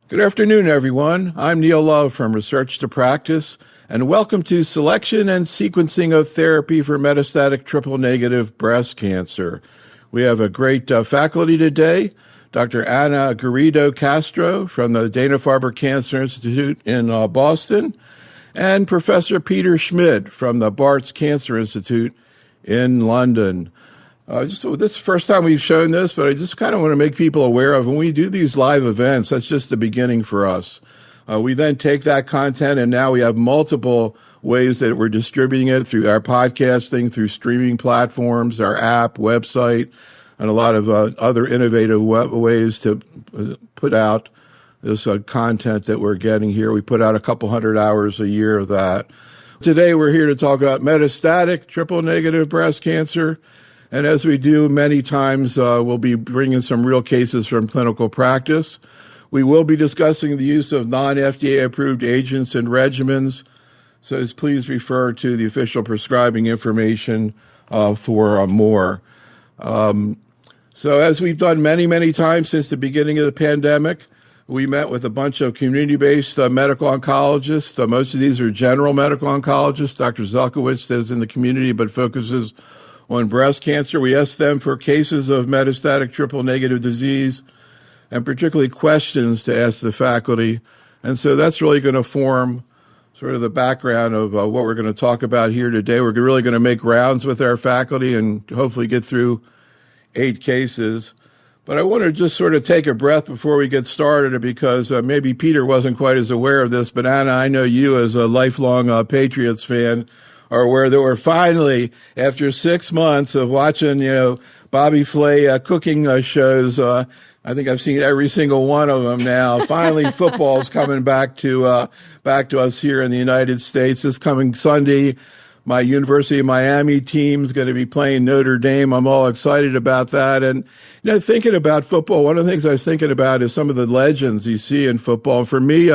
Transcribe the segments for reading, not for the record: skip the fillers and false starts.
Good afternoon, everyone. I'm Neil Love from Research to Practice, and welcome to Selection and Sequencing of Therapy for Metastatic Triple-Negative Breast Cancer. We have a great faculty today, Dr. Anna Garrido-Castro from the Dana-Farber Cancer Institute in Boston, and Professor Peter Schmid from the Barts Cancer Institute in London. This is the first time we've shown this, but I just kind of want to make people aware of when we do these live events, that's just the beginning for us. We then take that content, and now we have multiple ways that we're distributing it through our podcasting, through streaming platforms, our app, website, and a lot of other innovative ways to put out this content that we're getting here. We put out a couple hundred hours a year of that. Today, we're here to talk about metastatic triple-negative breast cancer. And as we do many times, we'll be bringing some real cases from clinical practice. We will be discussing the use of non-FDA approved agents and regimens. So please refer to the official prescribing information for more. So as we've done many, many times since the beginning of the pandemic, we met with a bunch of community-based medical oncologists. Most of these are general medical oncologists. Dr. Zelkowitz is in the community but focuses on breast cancer. We asked them for cases of metastatic triple-negative disease and particularly questions to ask the faculty. And so that's really going to form sort of the background of what we're going to talk about here today. We're really going to make rounds with our faculty and hopefully get through 8 cases. But I want to just sort of take a breath before we get started because maybe Peter wasn't quite as aware of this, but Anna, I know you as a lifelong Patriots fan are aware that we're finally, after 6 months of watching, Bobby Flay cooking shows, I think I've seen every single one of them now. Finally, football's coming back to us here in the United States. This coming Sunday, my University of Miami team's going to be playing Notre Dame. I'm all excited about that. And, thinking about football, one of the things I was thinking about is some of the legends you see in football. For me,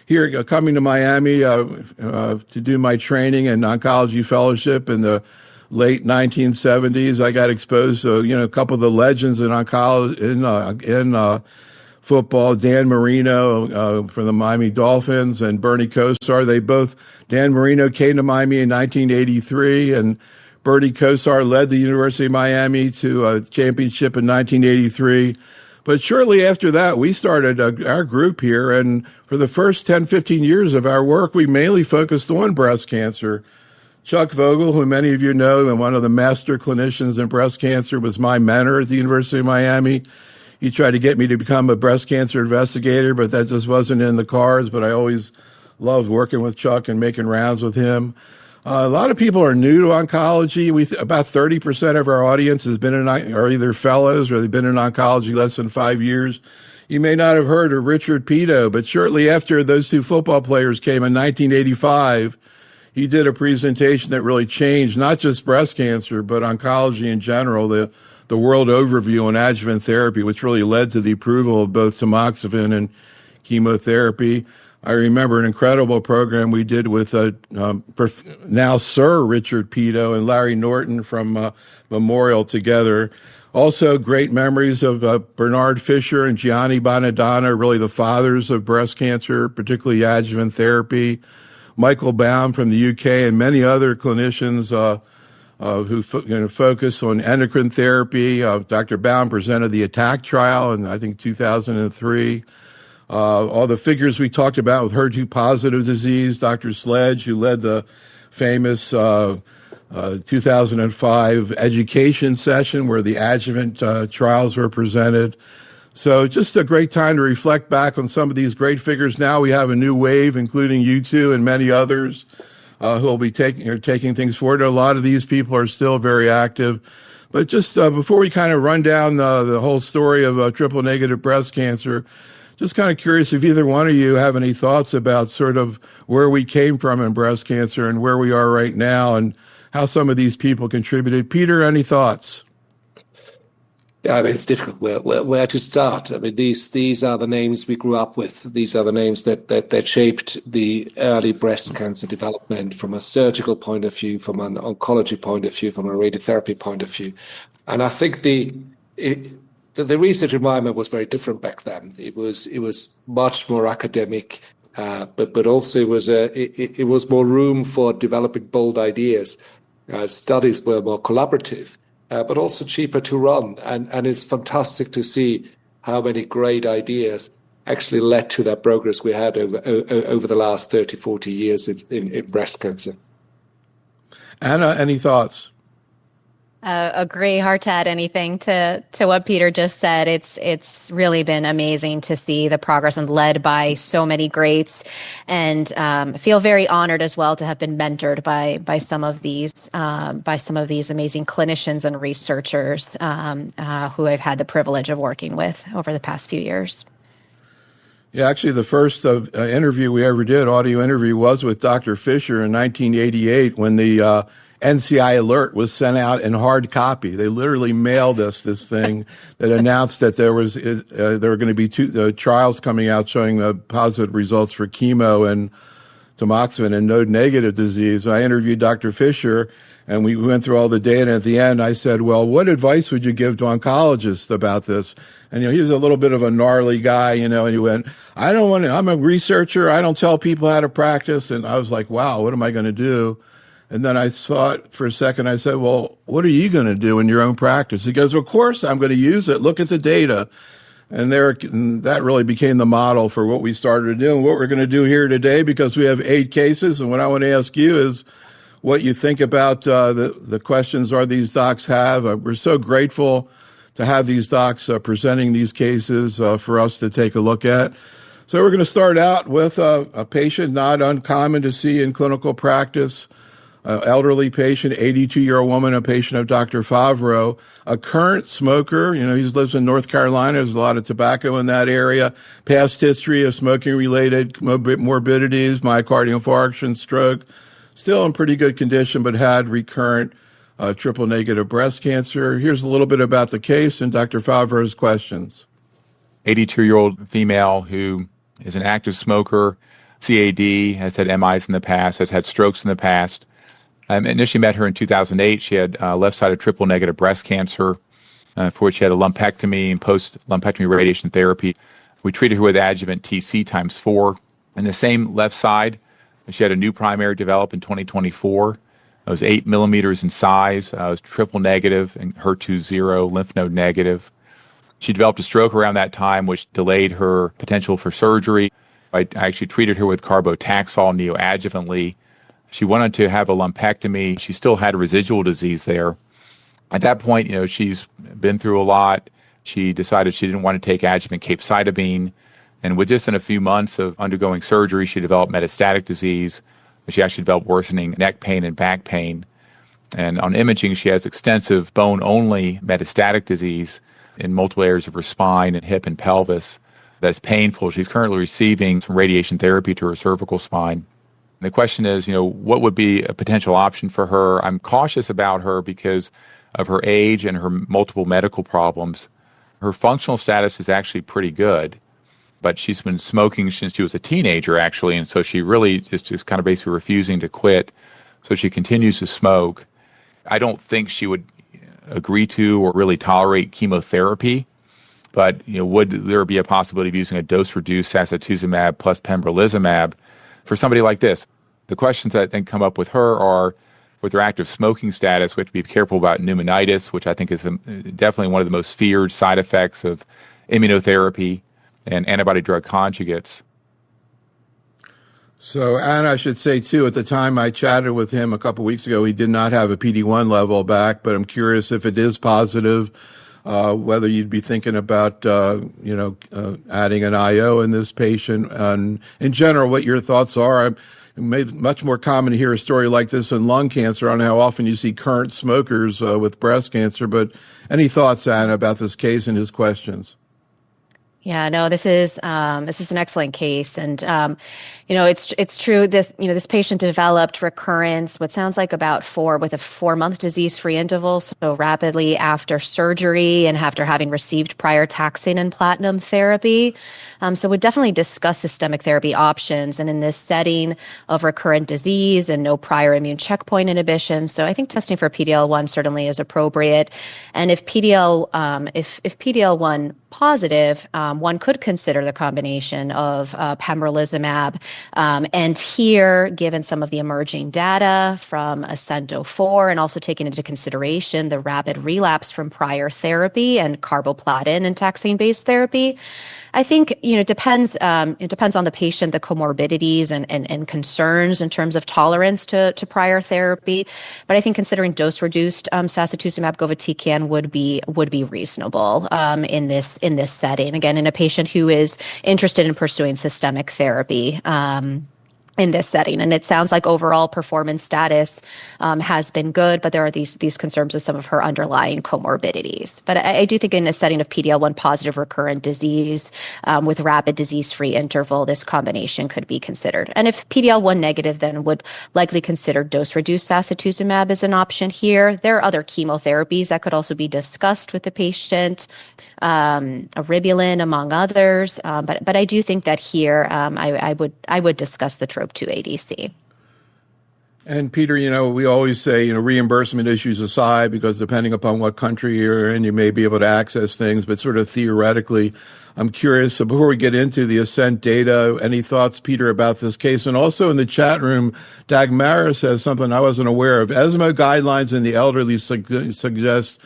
here coming to Miami to do my training and oncology fellowship in the late 1970s, I got exposed to, a couple of the legends in oncology, in football, Dan Marino from the Miami Dolphins and Bernie Kosar. Dan Marino came to Miami in 1983, and Bernie Kosar led the University of Miami to a championship in 1983. But shortly after that, we started our group here, and for the first 10, 15 years of our work, we mainly focused on breast cancer. Chuck Vogel, who many of you know, and one of the master clinicians in breast cancer, was my mentor at the University of Miami. He tried to get me to become a breast cancer investigator, but that just wasn't in the cards. But I always loved working with Chuck and making rounds with him. A lot of people are new to oncology. About 30% of our audience are either fellows or they've been in oncology less than 5 years. You may not have heard of Richard Peto, but shortly after those 2 football players came in 1985, he did a presentation that really changed not just breast cancer, but oncology in general, the world overview on adjuvant therapy, which really led to the approval of both tamoxifen and chemotherapy. I remember an incredible program we did with now Sir Richard Peto and Larry Norton from Memorial together. Also, great memories of Bernard Fisher and Gianni Bonadonna, really the fathers of breast cancer, particularly adjuvant therapy. Michael Baum from the UK and many other clinicians who focus on endocrine therapy. Dr. Baum presented the ATTACK trial in, I think, 2003. All the figures we talked about with HER2-positive disease, Dr. Sledge, who led the famous 2005 education session where the adjuvant trials were presented. So just a great time to reflect back on some of these great figures. Now we have a new wave, including you two and many others who will be taking things forward. A lot of these people are still very active. But just before we kind of run down the whole story of triple-negative breast cancer, just kind of curious if either one of you have any thoughts about sort of where we came from in breast cancer and where we are right now and how some of these people contributed. Peter, any thoughts? Yeah, it's difficult where to start. These are the names we grew up with. These are the names that shaped the early breast cancer development from a surgical point of view, from an oncology point of view, from a radiotherapy point of view. And I think the research environment was very different back then. It was much more academic, but also it was more room for developing bold ideas. Studies were more collaborative, but also cheaper to run. And it's fantastic to see how many great ideas actually led to that progress we had over the last 30, 40 years in breast cancer. Anna, any thoughts? Agree. Hard to add anything to what Peter just said. It's really been amazing to see the progress and led by so many greats, and feel very honored as well to have been mentored by some of these amazing clinicians and researchers who I've had the privilege of working with over the past few years. Yeah, actually, the first interview we ever did, audio interview, was with Dr. Fisher in 1988 when the NCI alert was sent out in hard copy. They literally mailed us this thing that announced that there were going to be two trials coming out showing positive results for chemo and tamoxifen and node-negative disease. I interviewed Dr. Fisher, and we went through all the data. At the end, I said, well, what advice would you give to oncologists about this? And, he was a little bit of a gnarly guy, and he went, I'm a researcher. I don't tell people how to practice. And I was like, wow, what am I going to do? And then I thought for a second, I said, well, what are you going to do in your own practice? He goes, well, of course, I'm going to use it. Look at the data. And that really became the model for what we started to do and what we're going to do here today, because we have 8 cases. And what I want to ask you is what you think about the questions these docs have. We're so grateful to have these docs presenting these cases for us to take a look at. So we're going to start out with a patient not uncommon to see in clinical practice. Elderly patient, 82-year-old woman, a patient of Dr. Favreau, a current smoker. He lives in North Carolina. There's a lot of tobacco in that area. Past history of smoking-related morbidities, myocardial infarction, stroke. Still in pretty good condition, but had recurrent triple-negative breast cancer. Here's a little bit about the case and Dr. Favreau's questions. 82-year-old female who is an active smoker, CAD, has had MIs in the past, has had strokes in the past. Initially met her in 2008. She had left-sided triple-negative breast cancer, for which she had a lumpectomy and post-lumpectomy radiation therapy. We treated her with adjuvant TC times 4. And the same left side, she had a new primary develop in 2024. It was 8 millimeters in size. It was triple-negative and HER2-0, lymph node negative. She developed a stroke around that time, which delayed her potential for surgery. I actually treated her with carbotaxol neoadjuvantly. She wanted to have a lumpectomy. She still had residual disease there. At that point, she's been through a lot. She decided she didn't want to take adjuvant capecitabine. And within a few months of undergoing surgery, she developed metastatic disease. She actually developed worsening neck pain and back pain. And on imaging, she has extensive bone-only metastatic disease in multiple areas of her spine and hip and pelvis. That's painful. She's currently receiving some radiation therapy to her cervical spine. The question is, what would be a potential option for her? I'm cautious about her because of her age and her multiple medical problems. Her functional status is actually pretty good, but she's been smoking since she was a teenager, actually, and so she really is just kind of basically refusing to quit. So she continues to smoke. I don't think she would agree to or really tolerate chemotherapy, but would there be a possibility of using a dose-reduced sacituzumab plus pembrolizumab for somebody like this? The questions that then come up with her are, with her active smoking status, we have to be careful about pneumonitis, which I think is definitely one of the most feared side effects of immunotherapy and antibody-drug conjugates. So, and I should say, too, at the time I chatted with him a couple weeks ago, he did not have a PD-1 level back, but I'm curious if it is positive, whether you'd be thinking about, adding an IO in this patient. And in general, what your thoughts are. It's much more common to hear a story like this in lung cancer. I don't know how often you see current smokers with breast cancer, but any thoughts, Anna, about this case and his questions? Yeah, no, this is an excellent case, and it's true. This patient developed recurrence, what sounds like about with a 4-month disease-free interval, so rapidly after surgery and after having received prior taxane and platinum therapy. So we'd definitely discuss systemic therapy options, and in this setting of recurrent disease and no prior immune checkpoint inhibition. So I think testing for PD-L1 certainly is appropriate, and if PD-L1 positive, one could consider the combination of pembrolizumab. And here, given some of the emerging data from ASCENT-04 and also taking into consideration the rapid relapse from prior therapy and carboplatin and taxane-based therapy, I think it depends on the patient, the comorbidities and concerns in terms of tolerance to prior therapy. But I think considering dose-reduced sacituzumab govitecan would be reasonable in this setting. Again, in a patient who is interested in pursuing systemic therapy. In this setting. And it sounds like overall performance status has been good, but there are these concerns with some of her underlying comorbidities. But I do think in a setting of PD-L1 positive recurrent disease with rapid disease-free interval, this combination could be considered. And if PD-L1 negative, then would likely consider dose-reduced sacituzumab as an option here. There are other chemotherapies that could also be discussed with the patient, eribulin among others. But I do think that here I would discuss the TROP2 ADC. And Peter, we always say, reimbursement issues aside, because depending upon what country you're in, you may be able to access things, but sort of theoretically, I'm curious, so before we get into the ASCENT data, any thoughts, Peter, about this case? And also in the chat room, Dagmara says something I wasn't aware of. ESMO guidelines in the elderly suggest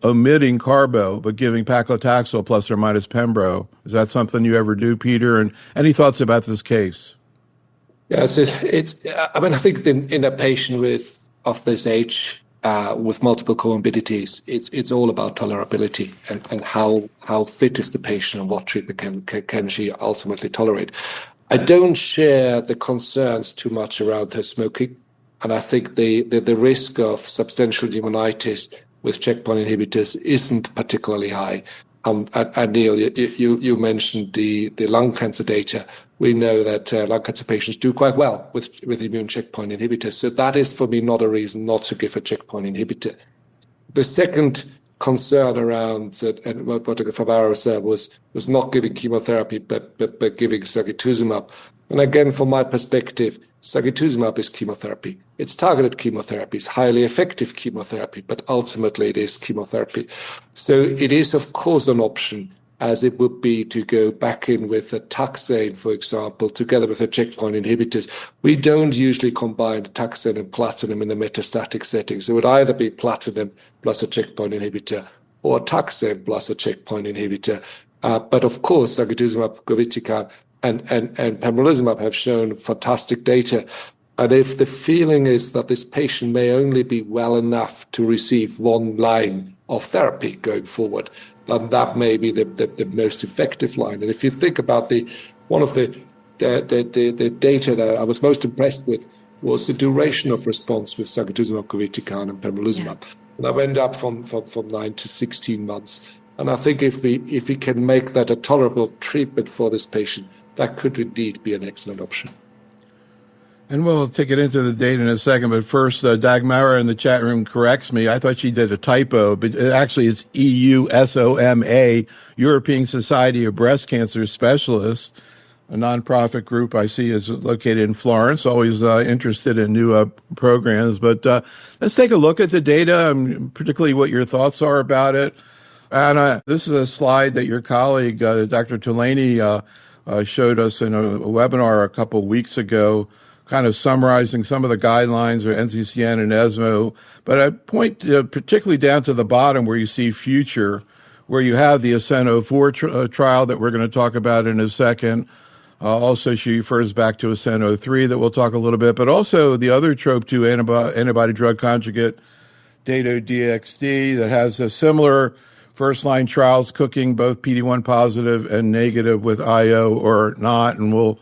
omitting carbo, but giving paclitaxel plus or minus pembro. Is that something you ever do, Peter? And any thoughts about this case? Yes, I think in a patient of this age with multiple comorbidities, it's all about tolerability and how fit is the patient and what treatment can she ultimately tolerate. I don't share the concerns too much around her smoking, and I think the risk of substantial pneumonitis with checkpoint inhibitors isn't particularly high. And Neil, you mentioned the lung cancer data. We know that lung cancer patients do quite well with immune checkpoint inhibitors. So that is, for me, not a reason not to give a checkpoint inhibitor. The second concern around and what Dr. Favaro said was not giving chemotherapy, but giving sacituzumab. And again, from my perspective, sacituzumab is chemotherapy. It's targeted chemotherapy. It's highly effective chemotherapy, but ultimately it is chemotherapy. So it is, of course, an option, as it would be to go back in with a taxane, for example, together with a checkpoint inhibitors. We don't usually combine taxane and platinum in the metastatic setting. So it would either be platinum plus a checkpoint inhibitor or taxane plus a checkpoint inhibitor. But of course, sacituzumab govitecan and pembrolizumab have shown fantastic data. And if the feeling is that this patient may only be well enough to receive one line of therapy going forward, then that may be the most effective line. And if you think about one of the data that I was most impressed with was the duration of response with sacituzumab govitecan and pembrolizumab. Yeah. And that went up from 9 to 16 months. And I think if we can make that a tolerable treatment for this patient, that could indeed be an excellent option. And we'll take it into the data in a second, but first, Dagmara in the chat room corrects me. I thought she did a typo, but actually it's EUSOMA, European Society of Breast Cancer Specialists, a nonprofit group I see is located in Florence, always interested in new programs. But let's take a look at the data, and particularly what your thoughts are about it. Anna, this is a slide that your colleague, Dr. Tolaney, showed us in a webinar a couple weeks ago, kind of summarizing some of the guidelines or NCCN and ESMO. But I point particularly down to the bottom where you see future, where you have the ASCENT-04 trial that we're going to talk about in a second. Also, she refers back to ASCENT-03 that we'll talk a little bit, but also the other TROP2 antibody drug conjugate, Dato-DXd, that has a similar first-line trials cooking both PD-1 positive and negative with IO or not, and we'll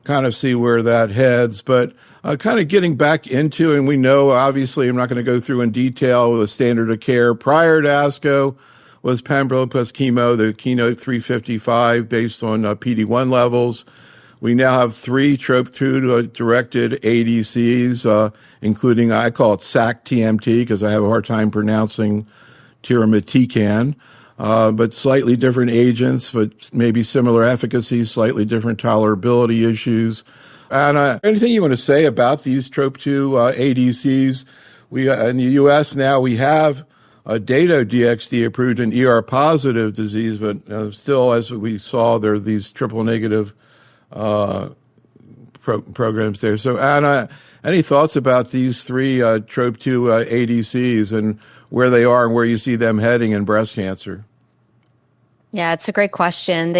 kind of see where that heads. But kind of getting back into, and we know, obviously, I'm not going to go through in detail the standard of care prior to ASCO, was Pembro plus chemo, the Keynote 355 based on PD-1 levels. We now have 3 TROP2 directed ADCs, including, I call it SAC-TMT because I have a hard time pronouncing tirumatican, but slightly different agents, but maybe similar efficacy, slightly different tolerability issues. And anything you want to say about these TROP2 ADCs? We in the U.S. now we have Dato-DXd approved in ER-positive disease, but still, as we saw, there are these triple-negative programs there. So, Anna, any thoughts about these 3 TROP2 ADCs and where they are and where you see them heading in breast cancer? Yeah, it's a great question.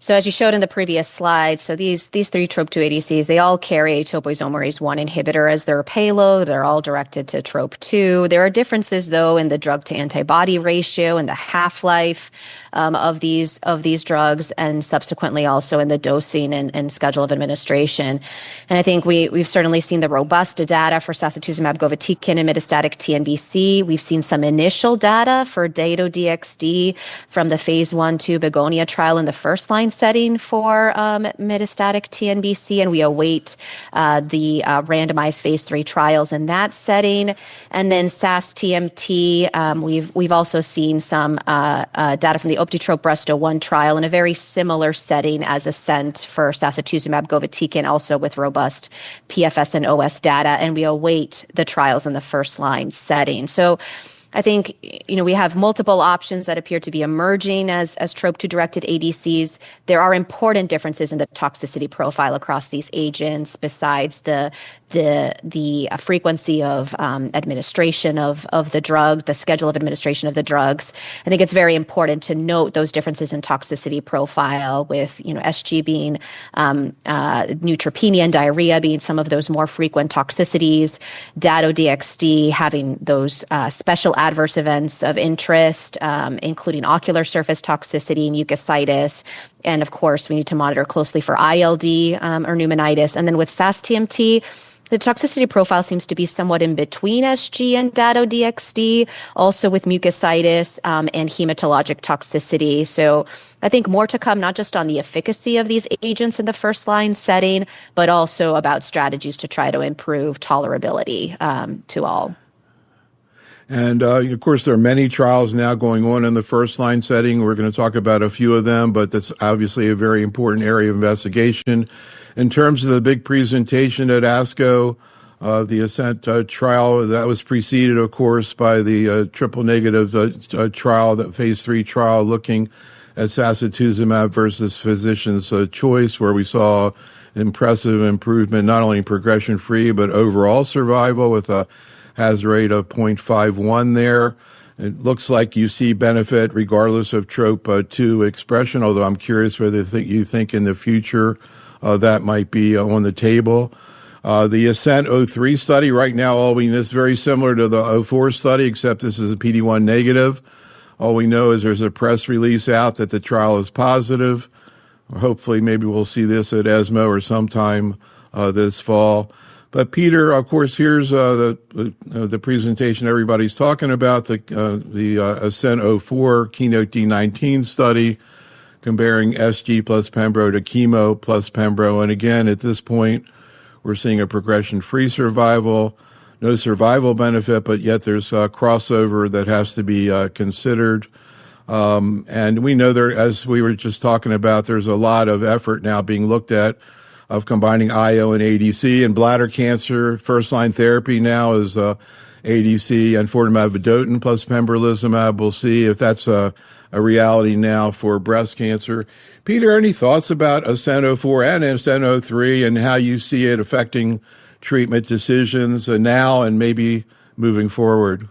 So as you showed in the previous slide, so these 3 TROP2 ADCs, they all carry a topoisomerase 1 inhibitor as their payload. They're all directed to TROP2. There are differences, though, in the drug to antibody ratio and the half-life of these drugs, and subsequently also in the dosing and schedule of administration. And I think we've certainly seen the robust data for sacituzumab govitecan in metastatic TNBC. We've seen some initial data for Dato-DXd from the phase 1/2 Begonia trial in the first-line setting for metastatic TNBC, and we await the randomized phase 3 trials in that setting. And then SAS-TMT, we've also seen some data from the OptiTROP-Breast01 trial in a very similar setting as ASCENT for sacituzumab govitecan, also with robust PFS and OS data, and we await the trials in the first-line setting. So I think, we have multiple options that appear to be emerging as TROP2-directed ADCs. There are important differences in the toxicity profile across these agents, besides the frequency of administration of the drug, the schedule of administration of the drugs. I think it's very important to note those differences in toxicity profile, with SG being neutropenia and diarrhea being some of those more frequent toxicities, Dato-DXd having those special adverse events of interest, including ocular surface toxicity, mucositis, and of course we need to monitor closely for ILD or pneumonitis. And then with SAS-TMT, the toxicity profile seems to be somewhat in between SG and Dato-DXd, also with mucositis and hematologic toxicity. So I think more to come, not just on the efficacy of these agents in the first-line setting, but also about strategies to try to improve tolerability to all. And, of course, there are many trials now going on in the first-line setting. We're going to talk about a few of them, but that's obviously a very important area of investigation. In terms of the big presentation at ASCO, the ASCENT trial, that was preceded, of course, by the triple-negative trial, the phase 3 trial, looking at sacituzumab versus physician's choice, where we saw impressive improvement, not only in progression-free, but overall survival with a hazard rate of 0.51 there. It looks like you see benefit regardless of TROP2 expression, although I'm curious whether you think in the future that might be on the table. The ASCENT-03 study, right now, all we know is very similar to the 04 study, except this is a PD-1 negative. All we know is there's a press release out that the trial is positive. Hopefully, maybe we'll see this at ESMO or sometime this fall. But Peter, of course, here's the presentation everybody's talking about, the ASCENT-04 Keynote D19 study, comparing SG plus Pembro to chemo plus Pembro. And again, at this point, we're seeing a progression-free survival, no survival benefit, but yet there's a crossover that has to be considered. And we know there, as we were just talking about, there's a lot of effort now being looked at of combining IO and ADC. And bladder cancer, first-line therapy now is ADC and enfortumab vedotin plus pembrolizumab. We'll see if that's a reality now for breast cancer. Peter, any thoughts about ASCENT-04 and ASCENT-03 and how you see it affecting treatment decisions now and maybe moving forward?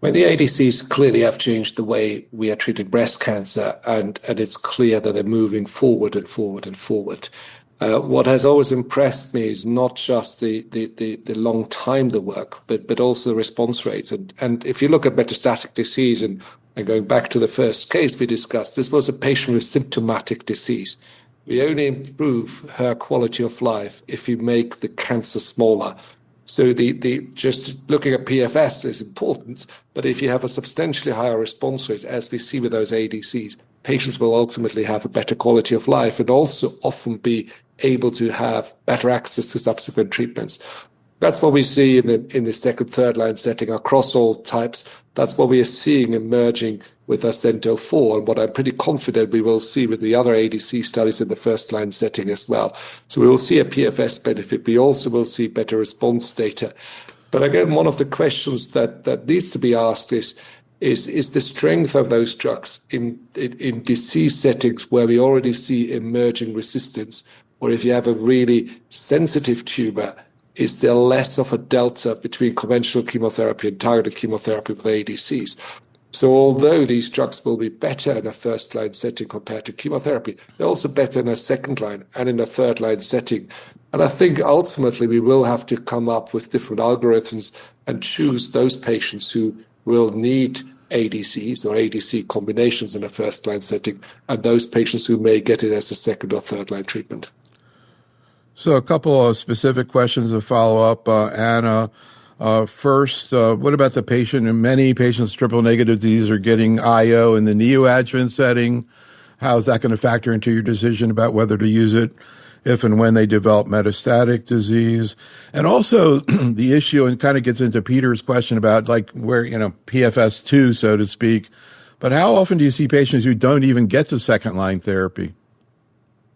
Well, the ADCs clearly have changed the way we are treating breast cancer, and it's clear that they're moving forward and forward and forward. What has always impressed me is not just the long time they work, but also the response rates. And if you look at metastatic disease, and going back to the first case we discussed, this was a patient with symptomatic disease. We only improve her quality of life if we make the cancer smaller. So the just looking at PFS is important, but if you have a substantially higher response rate, as we see with those ADCs, patients will ultimately have a better quality of life and also often be able to have better access to subsequent treatments. That's what we see in the second, third line setting across all types. That's what we are seeing emerging with Ascento-4, and what I'm pretty confident we will see with the other ADC studies in the first line setting as well. So we will see a PFS benefit. We also will see better response data. But again, one of the questions that needs to be asked is the strength of those drugs in disease settings where we already see emerging resistance, or if you have a really sensitive tumor, is there less of a delta between conventional chemotherapy and targeted chemotherapy with ADCs? So although these drugs will be better in a first-line setting compared to chemotherapy, they're also better in a second-line and in a third-line setting. And I think ultimately we will have to come up with different algorithms and choose those patients who will need ADCs or ADC combinations in a first-line setting, and those patients who may get it as a second or third-line treatment. So a couple of specific questions to follow up, Anna. First, what about the patient? And many patients with triple-negative disease are getting IO in the neoadjuvant setting. How is that going to factor into your decision about whether to use it if and when they develop metastatic disease? And also the issue, and kind of gets into Peter's question about like where, PFS2, so to speak. But how often do you see patients who don't even get to second-line therapy?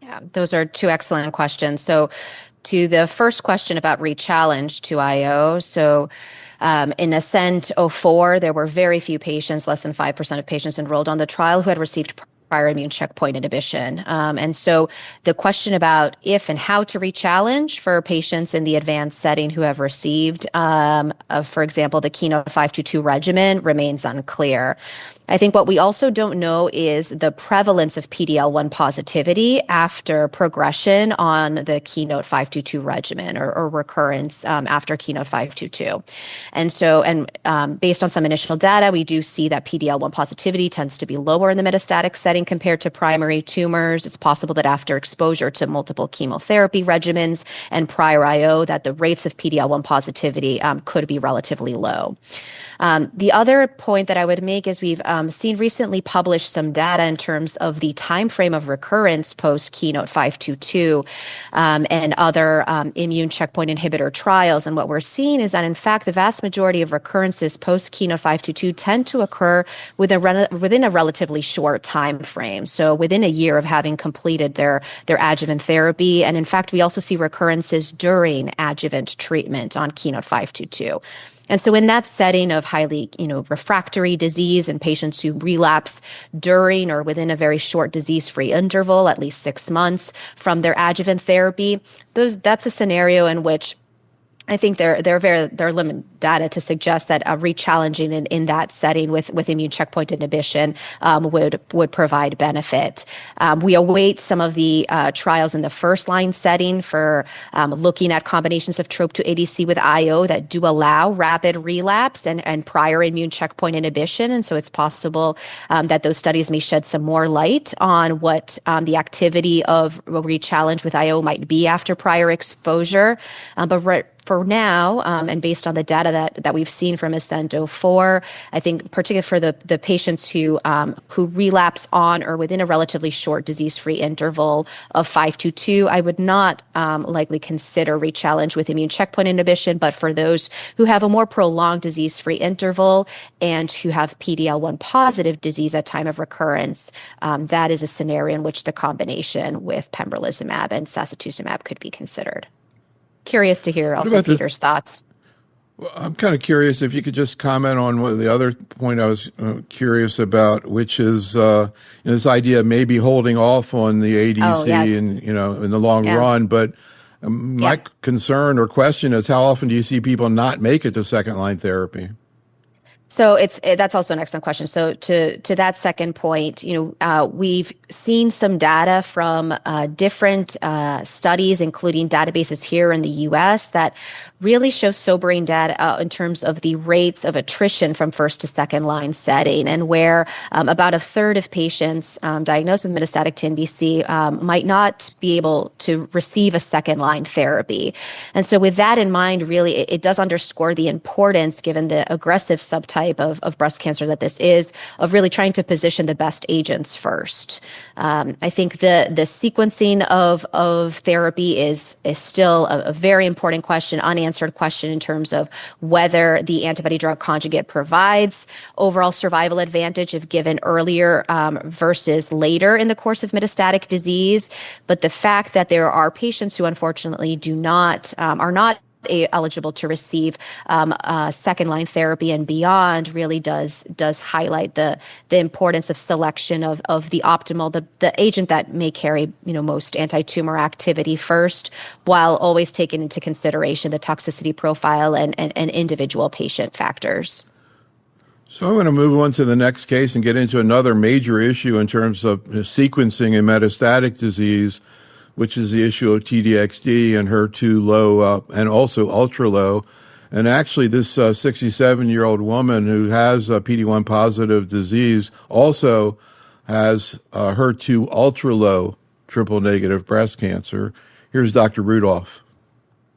Yeah, those are two excellent questions. So to the first question about re-challenge to IO, so in Ascent-04, there were very few patients, less than 5% of patients enrolled on the trial who had received prior immune checkpoint inhibition. And so the question about if and how to re-challenge for patients in the advanced setting who have received, for example, the KEYNOTE-522 regimen remains unclear. I think what we also don't know is the prevalence of PD-L1 positivity after progression on the KEYNOTE-522 regimen or recurrence after KEYNOTE-522. And so, based on some initial data, we do see that PD-L1 positivity tends to be lower in the metastatic setting compared to primary tumors. It's possible that after exposure to multiple chemotherapy regimens and prior IO, that the rates of PD-L1 positivity could be relatively low. The other point that I would make is we've seen recently published some data in terms of the time frame of recurrence post KEYNOTE-522 and other immune checkpoint inhibitor trials. And what we're seeing is that, in fact, the vast majority of recurrences post KEYNOTE-522 tend to occur within a relatively short time frame. So within a year of having completed their adjuvant therapy. And in fact, we also see recurrences during adjuvant treatment on KEYNOTE-522. And so in that setting of highly, refractory disease and patients who relapse during or within a very short disease-free interval, at least 6 months from their adjuvant therapy, that's a scenario in which I think there are limited data to suggest that re-challenging in that setting with immune checkpoint inhibition would provide benefit. We await some of the trials in the first line setting for looking at combinations of TROP2 ADC with IO that do allow rapid relapse and prior immune checkpoint inhibition. And so it's possible that those studies may shed some more light on what the activity of re-challenge with IO might be after prior exposure. But for now, and based on the data that we've seen from Ascent-04, I think particularly for the patients who relapse on or within a relatively short disease-free interval of 522, I would not likely consider re-challenge with immune checkpoint inhibition. But for those who have a more prolonged disease-free interval and who have PD-L1 positive disease at time of recurrence, that is a scenario in which the combination with pembrolizumab and sacituzumab could be considered. Curious to hear also Peter's thoughts. Well, I'm kind of curious if you could just comment on what the other point I was curious about, which is this idea of maybe holding off on the ADC in the long run. But my concern or question is, how often do you see people not make it to second line therapy? So that's also an excellent question. So to that second point, we've seen some data from different studies, including databases here in the U.S. that really show sobering data in terms of the rates of attrition from first to second line setting, and where about a third of patients diagnosed with metastatic TNBC might not be able to receive a second line therapy. And so with that in mind, really, it does underscore the importance, given the aggressive subtype of breast cancer that this is, of really trying to position the best agents first. I think the sequencing of therapy is still a very important question, unanswered question in terms of whether the antibody drug conjugate provides overall survival advantage if given earlier versus later in the course of metastatic disease. But the fact that there are patients who unfortunately are not eligible to receive second line therapy and beyond really does highlight the importance of selection of the optimal, the agent that may carry most anti-tumor activity first, while always taking into consideration the toxicity profile and individual patient factors. So I'm going to move on to the next case and get into another major issue in terms of sequencing in metastatic disease, which is the issue of TDXD and HER2 low and also ultra low. And actually, this 67-year-old woman who has PD-1 positive disease also has HER2 ultra low triple negative breast cancer. Here's Dr. Rudolph.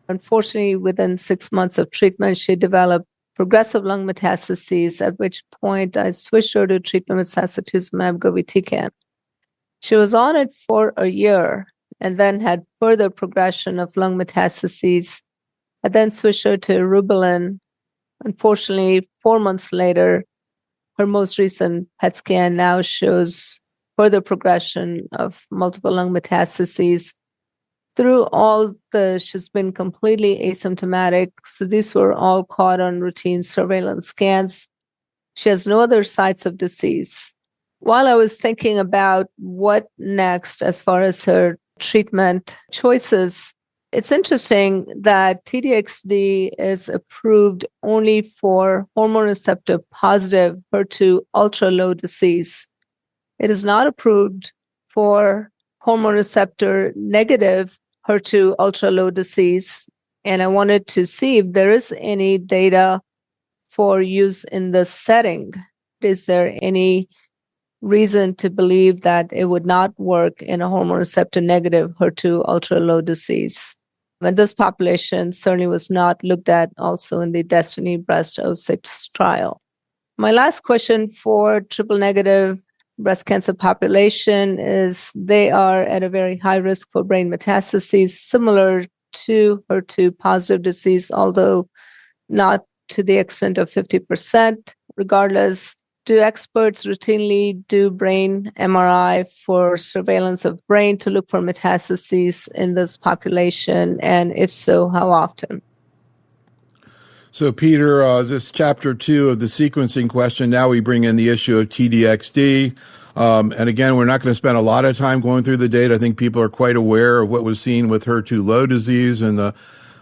Unfortunately, within 6 months of treatment, she developed progressive lung metastases, at which point I switched her to treatment with sacituzumab govitecan. She was on it for a year and then had further progression of lung metastases. I then switched her to eribulin. Unfortunately, 4 months later, her most recent PET scan now shows further progression of multiple lung metastases. Through all she's been completely asymptomatic. So these were all caught on routine surveillance scans. She has no other sites of disease. While I was thinking about what next as far as her treatment choices, it's interesting that TDXD is approved only for hormone receptor positive HER2 ultra low disease. It is not approved for hormone receptor negative HER2 ultra low disease. And I wanted to see if there is any data for use in this setting. Is there any reason to believe that it would not work in a hormone receptor negative HER2 ultra low disease? And this population certainly was not looked at also in the Destiny Breast 06 trial. My last question for triple negative breast cancer population is they are at a very high risk for brain metastases, similar to HER2 positive disease, although not to the extent of 50%. Regardless, do experts routinely do brain MRI for surveillance of brain to look for metastases in this population? And if so, how often? So, Peter, this chapter 2 of the sequencing question, now we bring in the issue of TDXD. And again, we're not going to spend a lot of time going through the data. I think people are quite aware of what was seen with HER2 low disease and the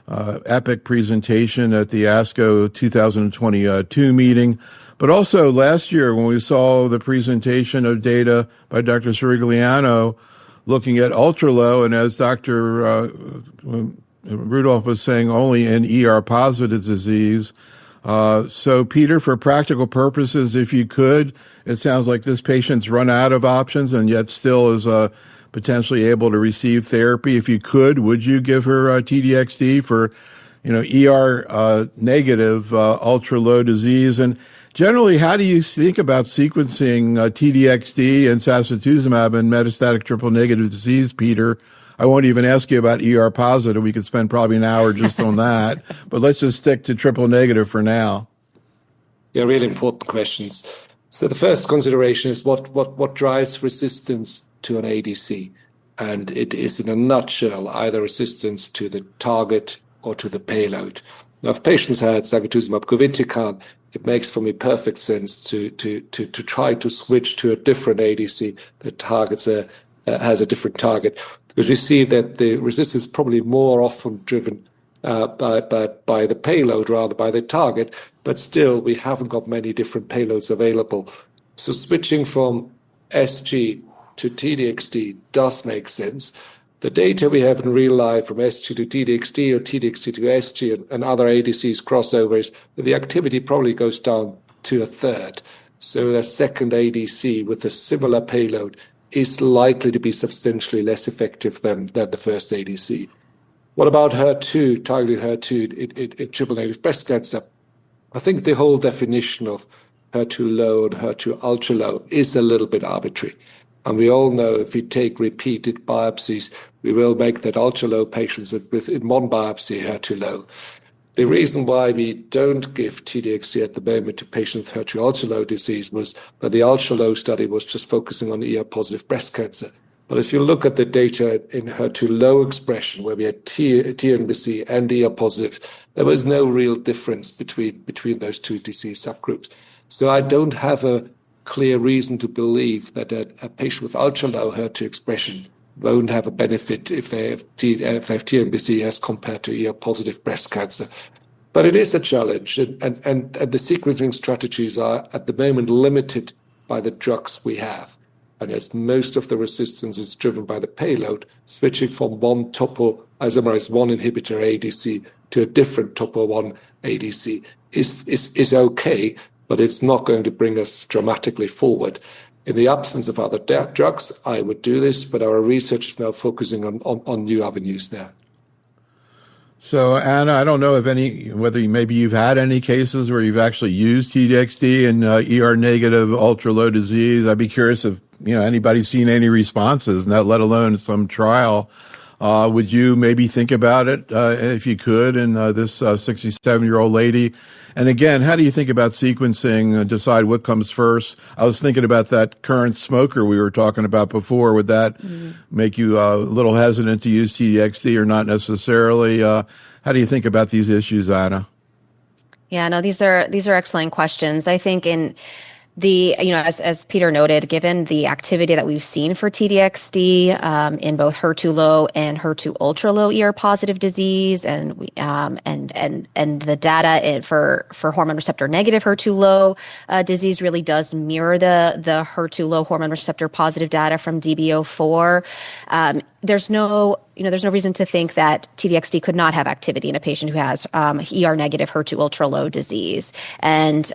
EPIC presentation at the ASCO 2022 meeting. But also last year when we saw the presentation of data by Dr. Sirigliano looking at ultra low, and as Dr. Rudolph was saying, only in ER-positive disease. So, Peter, for practical purposes, if you could, it sounds like this patient's run out of options and yet still is potentially able to receive therapy. If you could, would you give her TDXD for, ER negative ultra low disease? And generally, how do you think about sequencing TDXD and sacituzumab in metastatic triple negative disease, Peter? I won't even ask you about ER positive. We could spend probably an hour just on that. But let's just stick to triple negative for now. Yeah, really important questions. So the first consideration is what drives resistance to an ADC? And it is, in a nutshell, either resistance to the target or to the payload. Now, if patients had sacituzumab govitecan, it makes for me perfect sense to try to switch to a different ADC that targets has a different target, because we see that the resistance is probably more often driven by the payload rather by the target, but still we haven't got many different payloads available. So switching from SG to TDXD does make sense. The data we have in real life from SG to TDXD or TDXD to SG and other ADCs crossovers, the activity probably goes down to a third. So the second ADC with a similar payload is likely to be substantially less effective than the first ADC. What about HER2, targeting HER2 in triple-negative breast cancer? I think the whole definition of HER2 low and HER2 ultra low is a little bit arbitrary. And we all know if we take repeated biopsies, we will make that ultra low patients with in one biopsy HER2 low. The reason why we don't give TDXD at the moment to patients with HER2 ultra low disease was that the ultra low study was just focusing on ER positive breast cancer. But if you look at the data in HER2 low expression, where we had TNBC and ER positive, there was no real difference between those two disease subgroups. So I don't have a clear reason to believe that a patient with ultra low HER2 expression won't have a benefit if they have TNBC as compared to ER positive breast cancer. But it is a challenge, and the sequencing strategies are at the moment limited by the drugs we have. And as most of the resistance is driven by the payload, switching from one topoisomerase 1 inhibitor ADC to a different topo 1 ADC is okay, but it's not going to bring us dramatically forward. In the absence of other drugs, I would do this, but our research is now focusing on new avenues there. So, Anna, I don't know whether maybe you've had any cases where you've actually used TDXD in ER negative ultra low disease. I'd be curious if anybody's seen any responses, not let alone some trial. Would you maybe think about it if you could in this 67-year-old lady? And again, how do you think about sequencing, decide what comes first? I was thinking about that current smoker we were talking about before. Would that make you a little hesitant to use TDXD or not necessarily? How do you think about these issues, Anna? Yeah, no, these are excellent questions. I think as Peter noted, given the activity that we've seen for TDXD in both HER2 low and HER2 ultra low ER positive disease, and the data for hormone receptor negative HER2 low disease really does mirror the HER2 low hormone receptor positive data from DB04. There's no reason to think that TDXD could not have activity in a patient who has ER negative HER2 ultra low disease, and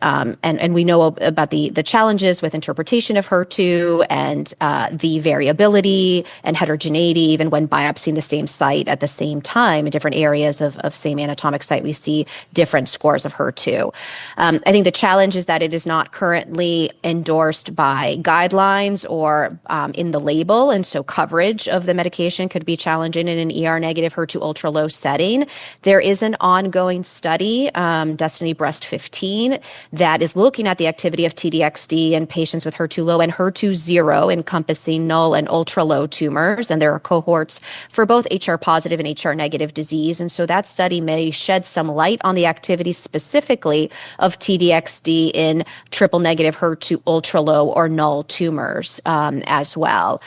we know about the challenges with interpretation of HER2 and the variability and heterogeneity. Even when biopsying the same site at the same time in different areas of same anatomic site, we see different scores of HER2. I think the challenge is that it is not currently endorsed by guidelines or in the label, and so coverage of the medication could be challenging in an ER negative HER2 ultra low setting. There is an ongoing study, Destiny Breast 15, that is looking at the activity of TDXD in patients with HER2 low and HER2 zero, encompassing null and ultra low tumors. And there are cohorts for both HR positive and HR negative disease. And so that study may shed some light on the activity specifically of TDXD in triple negative HER2 ultra low or null tumors as well.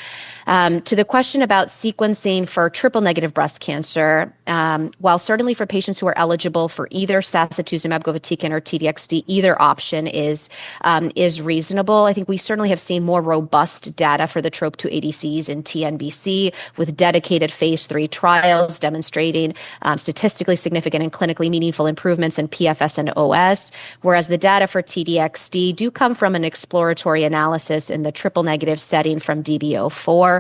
To the question about sequencing for triple negative breast cancer, while certainly for patients who are eligible for either sacituzumab govitecan or TDXD, either option is reasonable. I think we certainly have seen more robust data for the TROP2 ADCs in TNBC with dedicated phase 3 trials demonstrating statistically significant and clinically meaningful improvements in PFS and OS, whereas the data for TDXD do come from an exploratory analysis in the triple negative setting from DB04.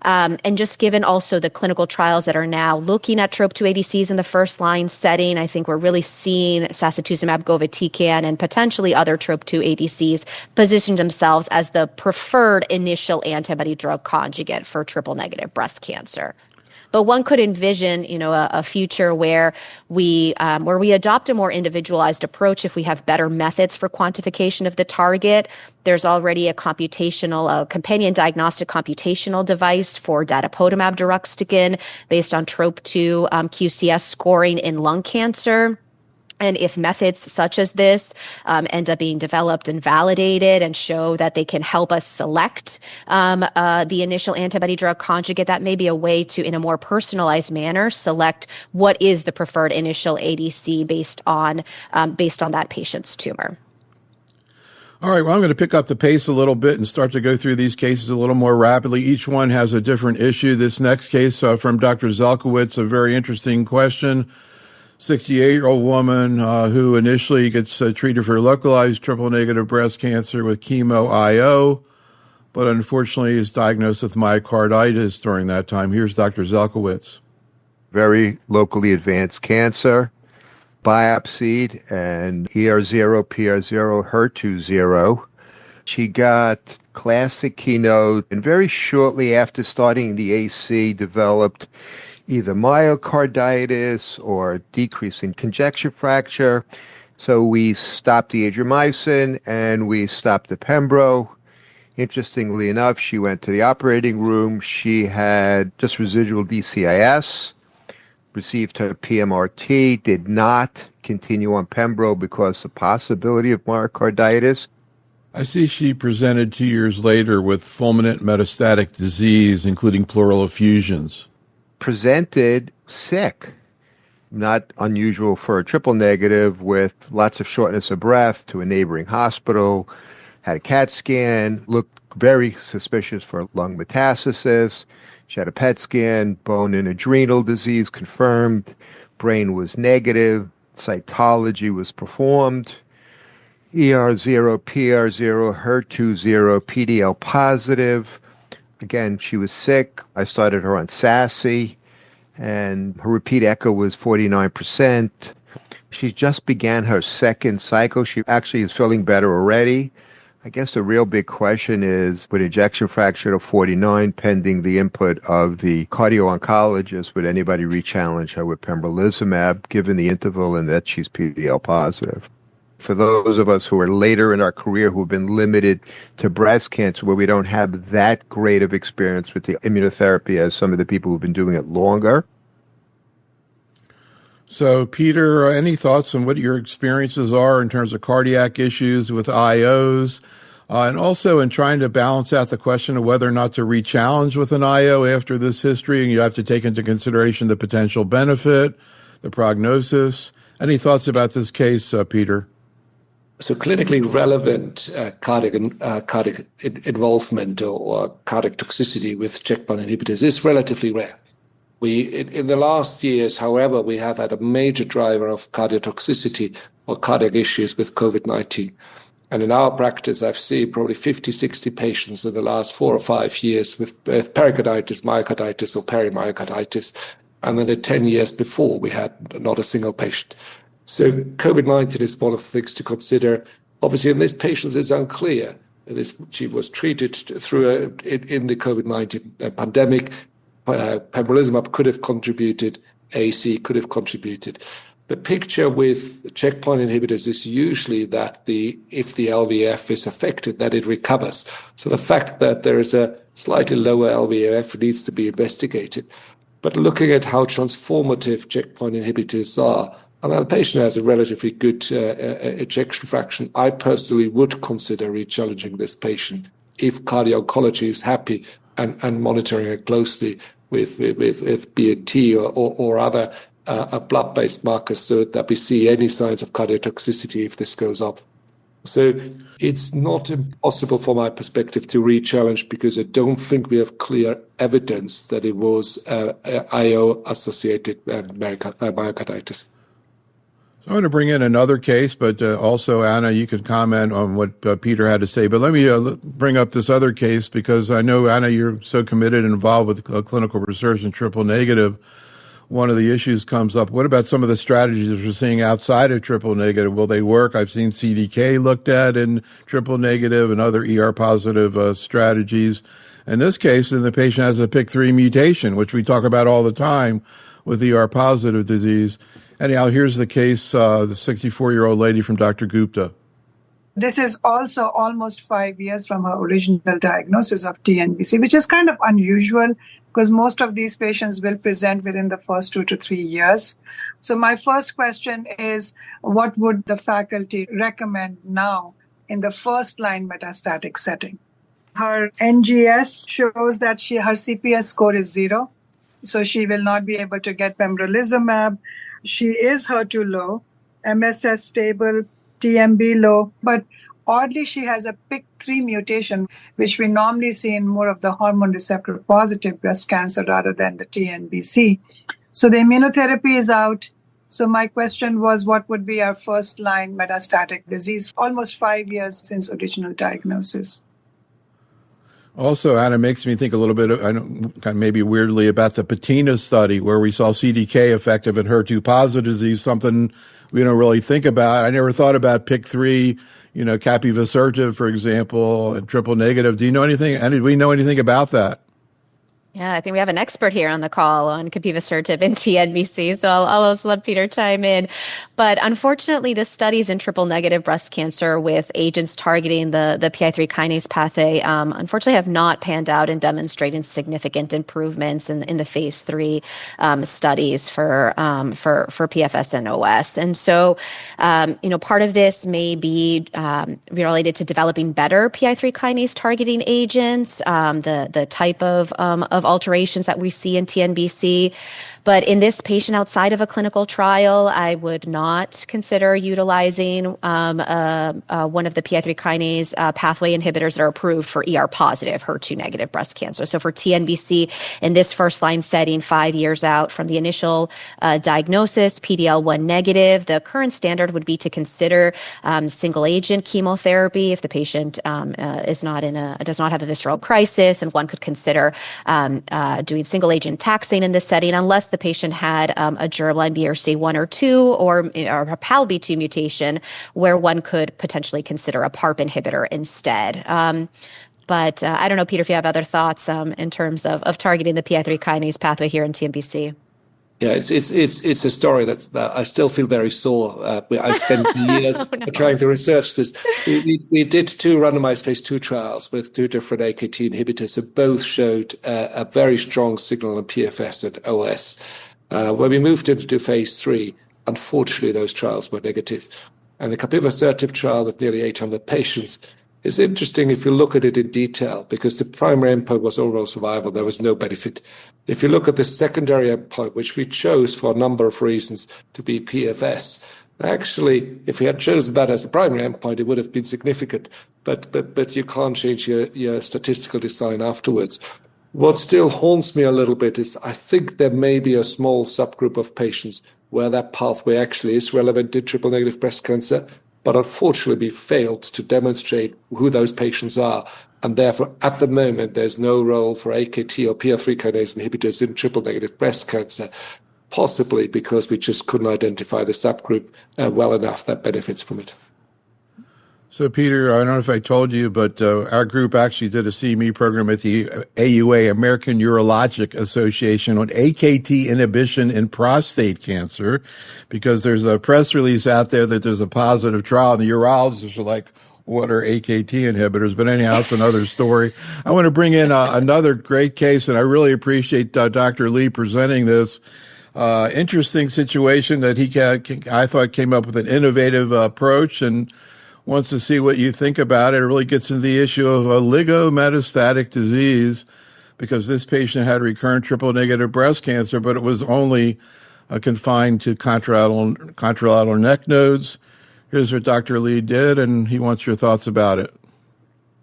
And just given also the clinical trials that are now looking at TROP2 ADCs in the first line setting, I think we're really seeing sacituzumab govitecan and potentially other TROP2 ADCs position themselves as the preferred initial antibody drug conjugate for triple negative breast cancer. But one could envision, a future where we adopt a more individualized approach if we have better methods for quantification of the target. There's already a companion diagnostic computational device for datopotamab deruxtecan based on TROP2 QCS scoring in lung cancer. And if methods such as this end up being developed and validated and show that they can help us select the initial antibody drug conjugate, that may be a way to, in a more personalized manner, select what is the preferred initial ADC based on that patient's tumor. All right, well, I'm going to pick up the pace a little bit and start to go through these cases a little more rapidly. Each one has a different issue. This next case from Dr. Zelkowitz, a very interesting question. 68-year-old woman who initially gets treated for localized triple-negative breast cancer with chemo IO, but unfortunately is diagnosed with myocarditis during that time. Here's Dr. Zelkowitz. Very locally advanced cancer, biopsied, and ER0, PR0, HER2-0. She got classic chemo, and very shortly after starting the AC developed either myocarditis or decrease in conjection fracture. So we stopped the adriamycin and we stopped the pembro. Interestingly enough, she went to the operating room. She had just residual DCIS, received her PMRT, did not continue on pembro because of the possibility of myocarditis. I see she presented 2 years later with fulminant metastatic disease, including pleural effusions. Presented sick, not unusual for a triple negative, with lots of shortness of breath, to a neighboring hospital, had a CAT scan, looked very suspicious for lung metastasis. She had a PET scan, bone and adrenal disease confirmed, brain was negative, cytology was performed, ER0, PR0, HER2-0, PDL positive. Again, she was sick. I started her on SASI, and her repeat echo was 49%. She just began her second cycle. She actually is feeling better already. I guess the real big question is, with ejection fraction of 49 pending the input of the cardio-oncologist, would anybody re-challenge her with pembrolizumab, given the interval and that she's PDL positive? For those of us who are later in our career who have been limited to breast cancer, where we don't have that great of experience with the immunotherapy as some of the people who've been doing it longer. So, Peter, any thoughts on what your experiences are in terms of cardiac issues with IOs, and also in trying to balance out the question of whether or not to re-challenge with an IO after this history, and you have to take into consideration the potential benefit, the prognosis. Any thoughts about this case, Peter? So clinically relevant cardiac involvement or cardiac toxicity with checkpoint inhibitors is relatively rare. In the last years, however, we have had a major driver of cardiotoxicity or cardiac issues with COVID-19. And in our practice, I've seen probably 50, 60 patients in the last 4 or 5 years with pericarditis, myocarditis, or perimyocarditis. And then the 10 years before, we had not a single patient. So COVID-19 is one of the things to consider. Obviously, in this patient, it's unclear. She was treated through in the COVID-19 pandemic. Pembrolizumab could have contributed. AC could have contributed. The picture with checkpoint inhibitors is usually that if the LVEF is affected, that it recovers. So the fact that there is a slightly lower LVEF needs to be investigated. But looking at how transformative checkpoint inhibitors are, and the patient has a relatively good ejection fraction, I personally would consider re-challenging this patient if cardio-oncology is happy and monitoring it closely with BNT or other blood-based markers so that we see any signs of cardiotoxicity if this goes up. So it's not impossible from my perspective to re-challenge, because I don't think we have clear evidence that it was IO-associated myocarditis. I'm going to bring in another case, but also, Anna, you can comment on what Peter had to say. But let me bring up this other case, because I know, Anna, you're so committed and involved with clinical research in triple negative. One of the issues comes up, what about some of the strategies we're seeing outside of triple negative? Will they work? I've seen CDK looked at in triple negative and other ER-positive strategies. In this case, then the patient has a PIK3 mutation, which we talk about all the time with ER-positive disease. Anyhow, here's the case, the 64-year-old lady from Dr. Gupta. This is also almost 5 years from her original diagnosis of TNBC, which is kind of unusual because most of these patients will present within the first 2 to 3 years. So my first question is, what would the faculty recommend now in the first-line metastatic setting? Her NGS shows that her CPS score is 0, so she will not be able to get pembrolizumab. She is HER2 low, MSS stable, TMB low, but oddly, she has a PIK3 mutation, which we normally see in more of the hormone receptor positive breast cancer rather than the TNBC. So the immunotherapy is out. So my question was, what would be our first-line metastatic disease? Almost 5 years since original diagnosis. Also, Anna, makes me think a little bit, kind of maybe weirdly, about the Patina study where we saw CDK effective in HER2 positive disease, something we don't really think about. I never thought about PIK3, capivasertib, for example, and triple negative. Do we know anything about that? Yeah, I think we have an expert here on the call on capivasertib and TNBC, so I'll also let Peter chime in. But unfortunately, the studies in triple-negative breast cancer with agents targeting the PI3 kinase pathway, unfortunately, have not panned out and demonstrated significant improvements in the phase 3 studies for PFS and OS. And so, part of this may be related to developing better PI3 kinase targeting agents, the type of alterations that we see in TNBC. But in this patient outside of a clinical trial, I would not consider utilizing one of the PI3 kinase pathway inhibitors that are approved for ER-positive, HER2-negative breast cancer. So for TNBC, in this first-line setting, 5 years out from the initial diagnosis, PD-L1 negative, the current standard would be to consider single-agent chemotherapy if the patient does not have a visceral crisis, and one could consider doing single-agent taxane in this setting, unless the patient had a germline BRCA1 or 2 or a PALB2 mutation, where one could potentially consider a PARP inhibitor instead. But I don't know, Peter, if you have other thoughts in terms of targeting the PI3 kinase pathway here in TNBC. Yeah, it's a story that I still feel very sore. I spent years trying to research this. We did 2 randomized phase 2 trials with 2 different AKT inhibitors that both showed a very strong signal in PFS and OS. When we moved into phase 3, unfortunately, those trials were negative. And the capivasertib trial with nearly 800 patients is interesting if you look at it in detail, because the primary endpoint was overall survival. There was no benefit. If you look at the secondary endpoint, which we chose for a number of reasons to be PFS, actually, if we had chosen that as a primary endpoint, it would have been significant. But you can't change your statistical design afterwards. What still haunts me a little bit is I think there may be a small subgroup of patients where that pathway actually is relevant in triple-negative breast cancer, but unfortunately, we failed to demonstrate who those patients are. And therefore, at the moment, there's no role for AKT or PI3 kinase inhibitors in triple-negative breast cancer, possibly because we just couldn't identify the subgroup well enough that benefits from it. So, Peter, I don't know if I told you, but our group actually did a CME program at the AUA, American Urologic Association, on AKT inhibition in prostate cancer, because there's a press release out there that there's a positive trial, and the urologists are like, what are AKT inhibitors? But anyhow, it's another story. I want to bring in another great case, and I really appreciate Dr. Lee presenting this. Interesting situation that I thought came up with an innovative approach, and wants to see what you think about it. It really gets into the issue of oligometastatic disease, because this patient had recurrent triple-negative breast cancer, but it was only confined to contralateral neck nodes. Here's what Dr. Lee did, and he wants your thoughts about it.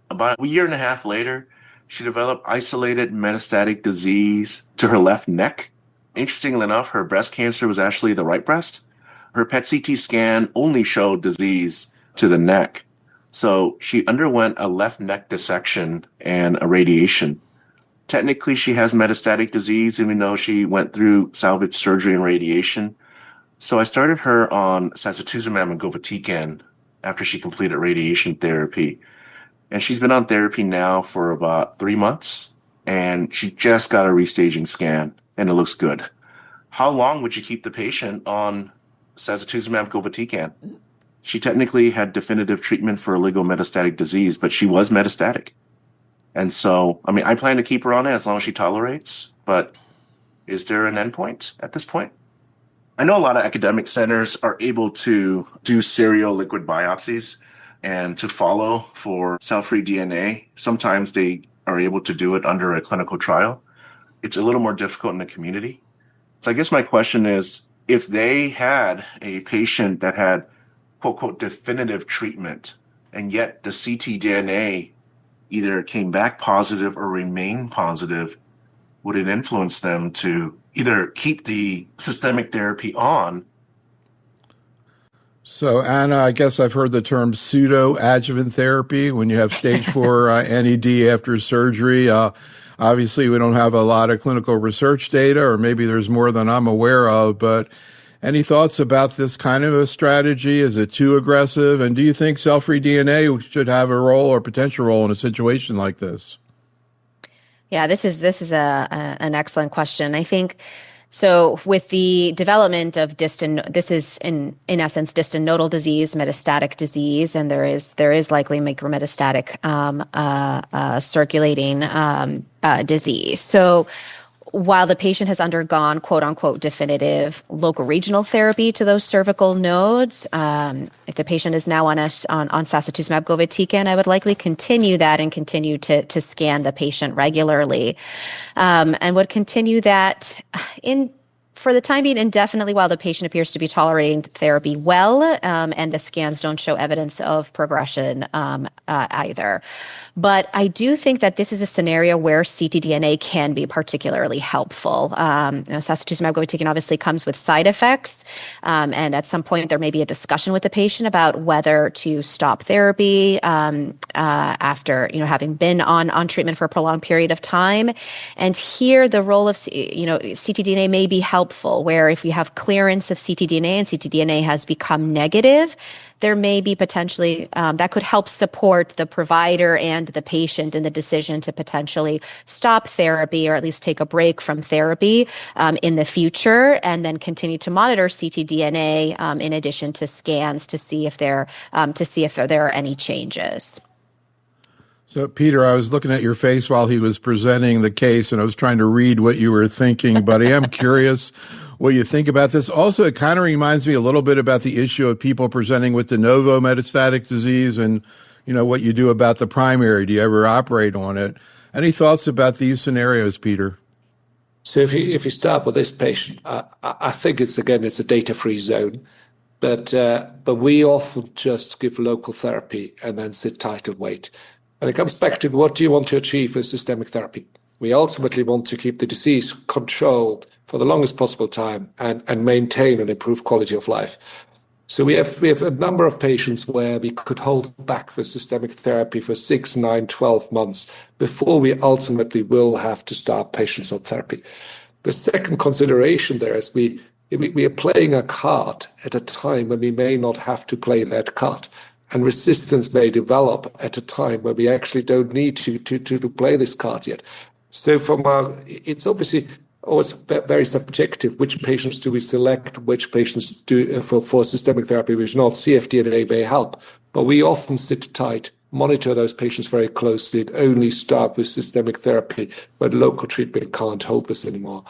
About a year and a half later, she developed isolated metastatic disease to her left neck. Interestingly enough, her breast cancer was actually the right breast. Her PET-CT scan only showed disease to the neck. So she underwent a left neck dissection and a radiation. Technically, she has metastatic disease, even though she went through salvage surgery and radiation. So I started her on sacituzumab and govitecan after she completed radiation therapy. And she's been on therapy now for about 3 months, and she just got a restaging scan, and it looks good. How long would you keep the patient on sacituzumab govitecan? She technically had definitive treatment for oligometastatic disease, but she was metastatic. And so, I mean, I plan to keep her on it as long as she tolerates, but is there an endpoint at this point? I know a lot of academic centers are able to do serial liquid biopsies and to follow for cell-free DNA. Sometimes they are able to do it under a clinical trial. It's a little more difficult in the community. So I guess my question is, if they had a patient that had quote, quote, definitive treatment, and yet the ctDNA either came back positive or remained positive, would it influence them to either keep the systemic therapy on? So, Anna, I guess I've heard the term pseudo-adjuvant therapy when you have stage 4 NED after surgery. Obviously, we don't have a lot of clinical research data, or maybe there's more than I'm aware of, but any thoughts about this kind of a strategy? Is it too aggressive? And do you think cell-free DNA should have a role or potential role in a situation like this? Yeah, this is an excellent question. I think so. With the development of this is in essence distant nodal disease, metastatic disease, and there is likely micrometastatic circulating disease. So, while the patient has undergone quote unquote definitive local regional therapy to those cervical nodes, if the patient is now on sacituzumab govitecan, I would likely continue that and continue to scan the patient regularly, and would continue that for the time being indefinitely while the patient appears to be tolerating therapy well, and the scans don't show evidence of progression either. But I do think that this is a scenario where ctDNA can be particularly helpful. Sacituzumab govitecan obviously comes with side effects, and at some point there may be a discussion with the patient about whether to stop therapy after having been on treatment for a prolonged period of time. And here the role of ctDNA may be helpful, where if you have clearance of ctDNA and ctDNA has become negative, there may be potentially that could help support the provider and the patient in the decision to potentially stop therapy or at least take a break from therapy in the future, and then continue to monitor ctDNA in addition to scans to see if there are any changes. So, Peter, I was looking at your face while he was presenting the case, and I was trying to read what you were thinking, but I am curious what you think about this. Also, it kind of reminds me a little bit about the issue of people presenting with de novo metastatic disease and, what you do about the primary. Do you ever operate on it? Any thoughts about these scenarios, Peter? So if you start with this patient, I think it's a data-free zone, but we often just give local therapy and then sit tight and wait. And it comes back to what do you want to achieve with systemic therapy? We ultimately want to keep the disease controlled for the longest possible time and maintain and improve quality of life. So we have a number of patients where we could hold back with systemic therapy for 6, 9, 12 months before we ultimately will have to start patients on therapy. The second consideration there is we are playing a card at a time when we may not have to play that card. And resistance may develop at a time where we actually don't need to play this card yet. So it's obviously always very subjective. Which patients do we select? Which patients do for systemic therapy, which not cfDNA may help. But we often sit tight, monitor those patients very closely, and only start with systemic therapy when local treatment can't hold this anymore.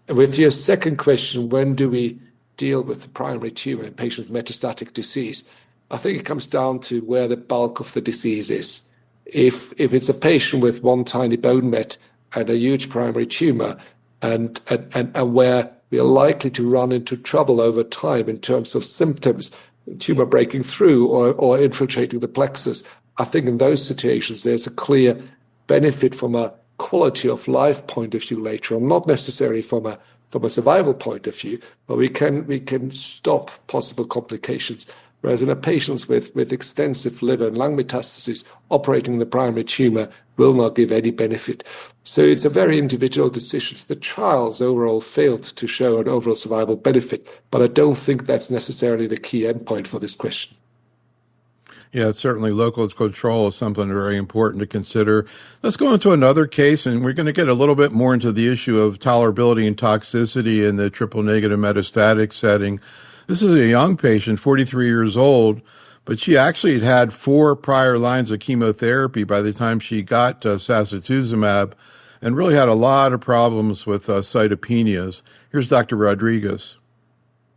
With your second question, when do we deal with the primary tumor in patients with metastatic disease? I think it comes down to where the bulk of the disease is. If it's a patient with one tiny bone met and a huge primary tumor, and where we are likely to run into trouble over time in terms of symptoms, tumor breaking through or infiltrating the plexus, I think in those situations there's a clear benefit from a quality of life point of view later on, not necessarily from a survival point of view, but we can stop possible complications. Whereas in a patients with extensive liver and lung metastases, operating the primary tumor will not give any benefit. So it's a very individual decision. The trials overall failed to show an overall survival benefit, but I don't think that's necessarily the key endpoint for this question. Yeah, certainly local control is something very important to consider. Let's go into another case, and we're going to get a little bit more into the issue of tolerability and toxicity in the triple negative metastatic setting. This is a young patient, 43 years old, but she actually had had 4 prior lines of chemotherapy by the time she got sacituzumab and really had a lot of problems with cytopenias. Here's Dr. Rodriguez.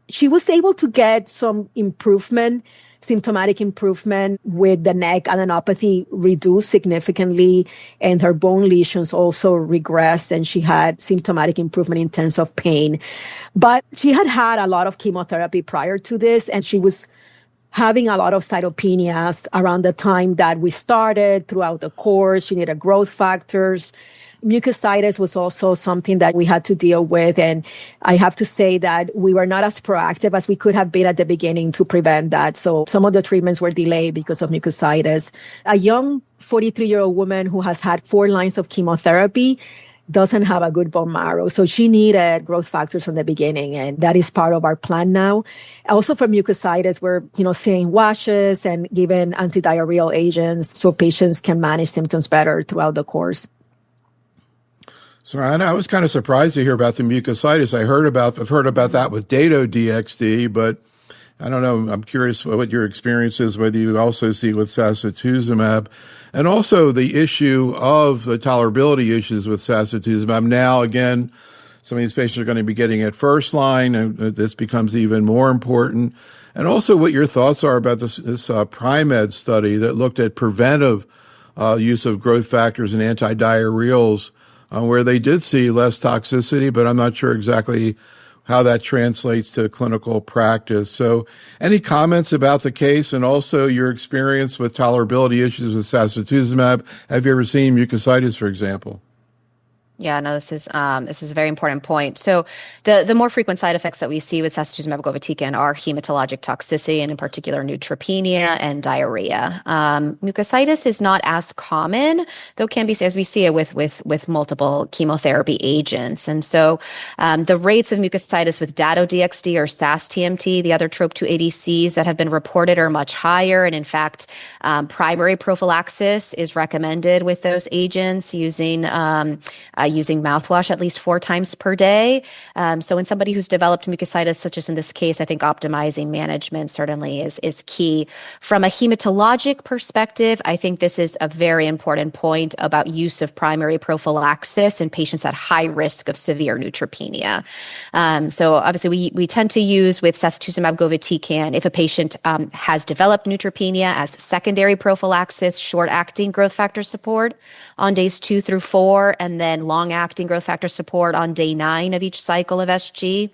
She was able to get some improvement, symptomatic improvement with the neck adenopathy reduced significantly, and her bone lesions also regressed, and she had symptomatic improvement in terms of pain. But she had had a lot of chemotherapy prior to this, and she was having a lot of cytopenias around the time that we started. Throughout the course, she needed growth factors. Mucositis was also something that we had to deal with. And I have to say that we were not as proactive as we could have been at the beginning to prevent that. So some of the treatments were delayed because of mucositis. A young 43-year-old woman who has had 4 lines of chemotherapy doesn't have a good bone marrow. So she needed growth factors from the beginning. And that is part of our plan now. Also for mucositis, we're, seeing washes and giving antidiarrheal agents so patients can manage symptoms better throughout the course. So I was kind of surprised to hear about the mucositis. I've heard about that with Dato-DXd, but I don't know. I'm curious what your experience is, whether you also see with sacituzumab, and also the issue of the tolerability issues with sacituzumab. Now, again, some of these patients are going to be getting it first line, and this becomes even more important. And also what your thoughts are about this PRIMED study that looked at preventive use of growth factors and antidiarrheals, where they did see less toxicity, but I'm not sure exactly how that translates to clinical practice. So any comments about the case and also your experience with tolerability issues with sacituzumab? Have you ever seen mucositis, for example? Yeah, no, this is a very important point. So the more frequent side effects that we see with sacituzumab govitecan are hematologic toxicity, and in particular neutropenia and diarrhea. Mucositis is not as common, though can be, as we see it with multiple chemotherapy agents. And so the rates of mucositis with Dato-DXd or SAS-TMT, the other TROP2 ADCs that have been reported, are much higher. And in fact, primary prophylaxis is recommended with those agents using mouthwash at least 4 times per day. So in somebody who's developed mucositis, such as in this case, I think optimizing management certainly is key. From a hematologic perspective, I think this is a very important point about use of primary prophylaxis in patients at high risk of severe neutropenia. So obviously we tend to use with sacituzumab govitecan if a patient has developed neutropenia as secondary prophylaxis, short-acting growth factor support on days 2 through 4, and then long-acting growth factor support on day 9 of each cycle of SG.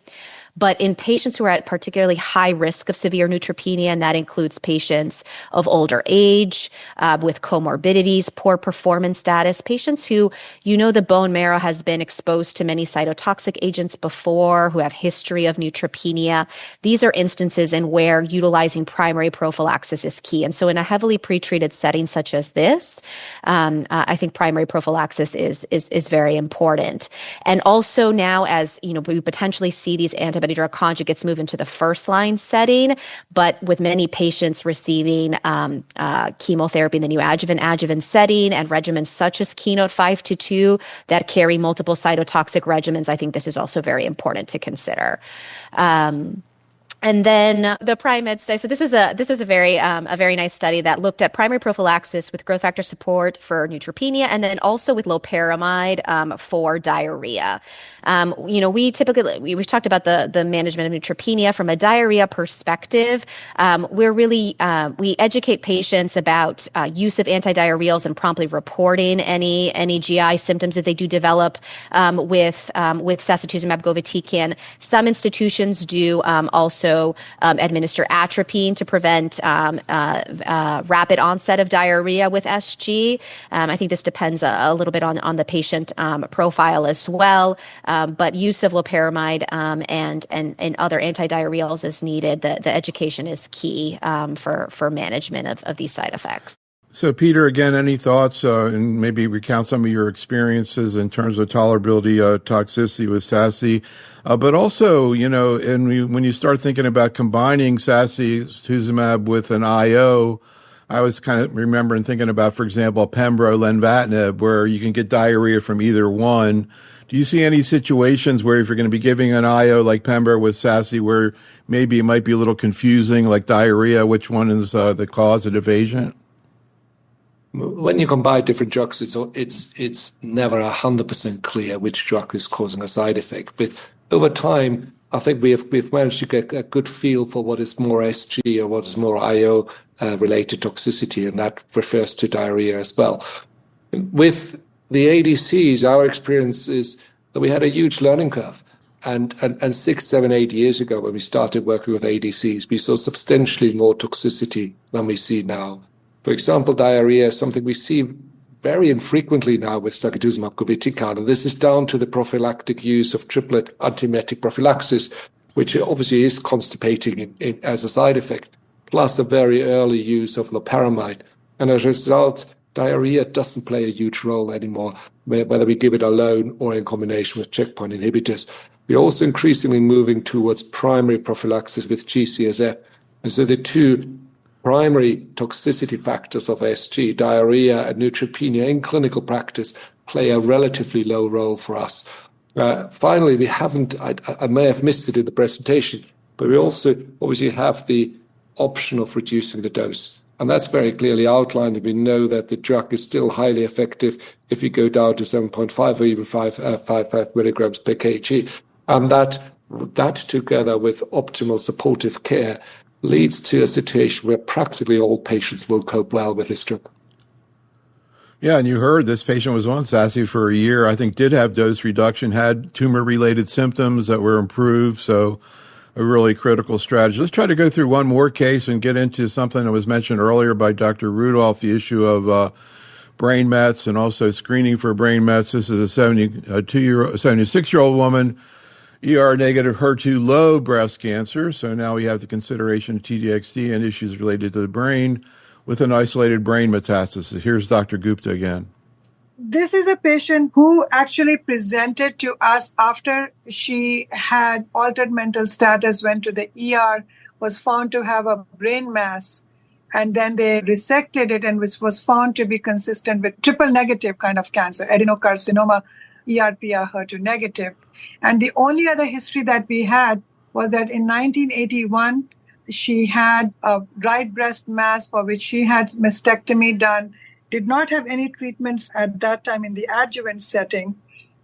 But in patients who are at particularly high risk of severe neutropenia, and that includes patients of older age, with comorbidities, poor performance status, patients who, the bone marrow has been exposed to many cytotoxic agents before, who have history of neutropenia, these are instances in where utilizing primary prophylaxis is key. And so in a heavily pretreated setting such as this, I think primary prophylaxis is very important. And also now, as we potentially see these antibody drug conjugates move into the first line setting, but with many patients receiving chemotherapy in the neoadjuvant-adjuvant setting and regimens such as Keynote 522 that carry multiple cytotoxic regimens, I think this is also very important to consider. And then the PRIMED study. So this was a very nice study that looked at primary prophylaxis with growth factor support for neutropenia, and then also with loperamide for diarrhea. We typically we've talked about the management of neutropenia from a diarrhea perspective. We educate patients about use of antidiarrheals and promptly reporting any GI symptoms that they do develop with sacituzumab govitecan. Some institutions do also administer atropine to prevent rapid onset of diarrhea with SG. I think this depends a little bit on the patient profile as well. But use of loperamide and other antidiarrheals is needed. The education is key for management of these side effects. So, Peter, again, any thoughts and maybe recount some of your experiences in terms of tolerability, toxicity with SASI, but also, when you start thinking about combining sacituzumab with an IO, I was kind of remembering thinking about, for example, pembro, lenvatinib, where you can get diarrhea from either one. Do you see any situations where if you're going to be giving an IO like Pembro with SASE where maybe it might be a little confusing, like diarrhea, which one is the causative agent? When you combine different drugs, it's never 100% clear which drug is causing a side effect. But over time, I think we've managed to get a good feel for what is more SG or what is more IO related toxicity, and that refers to diarrhea as well. With the ADCs, our experience is that we had a huge learning curve. And 6, 7, 8 years ago, when we started working with ADCs, we saw substantially more toxicity than we see now. For example, diarrhea is something we see very infrequently now with sacituzumab govitecan, and this is down to the prophylactic use of triplet antiemetic prophylaxis, which obviously is constipating as a side effect, plus a very early use of loperamide. And as a result, diarrhea doesn't play a huge role anymore, whether we give it alone or in combination with checkpoint inhibitors. We're also increasingly moving towards primary prophylaxis with GCSF. And so the two primary toxicity factors of SG, diarrhea and neutropenia, in clinical practice play a relatively low role for us. Finally, we haven't, I may have missed it in the presentation, but we also obviously have the option of reducing the dose. And that's very clearly outlined. We know that the drug is still highly effective if you go down to 7.5 or even 5 milligrams per kg. And that together with optimal supportive care leads to a situation where practically all patients will cope well with this drug. Yeah, and you heard this patient was on SASE for a year, I think did have dose reduction, had tumor-related symptoms that were improved, so a really critical strategy. Let's try to go through one more case and get into something that was mentioned earlier by Dr. Rudolph, the issue of brain mets and also screening for brain mets. This is a 76-year-old woman, ER-negative, HER2-low breast cancer. So now we have the consideration of TDXD and issues related to the brain with an isolated brain metastasis. Here's Dr. Gupta again. This is a patient who actually presented to us after she had altered mental status, went to the ER, was found to have a brain mass, and then they resected it, and which was found to be consistent with triple negative kind of cancer, adenocarcinoma, ER/PR HER2 negative. And the only other history that we had was that in 1981, she had a right breast mass for which she had mastectomy done, did not have any treatments at that time in the adjuvant setting.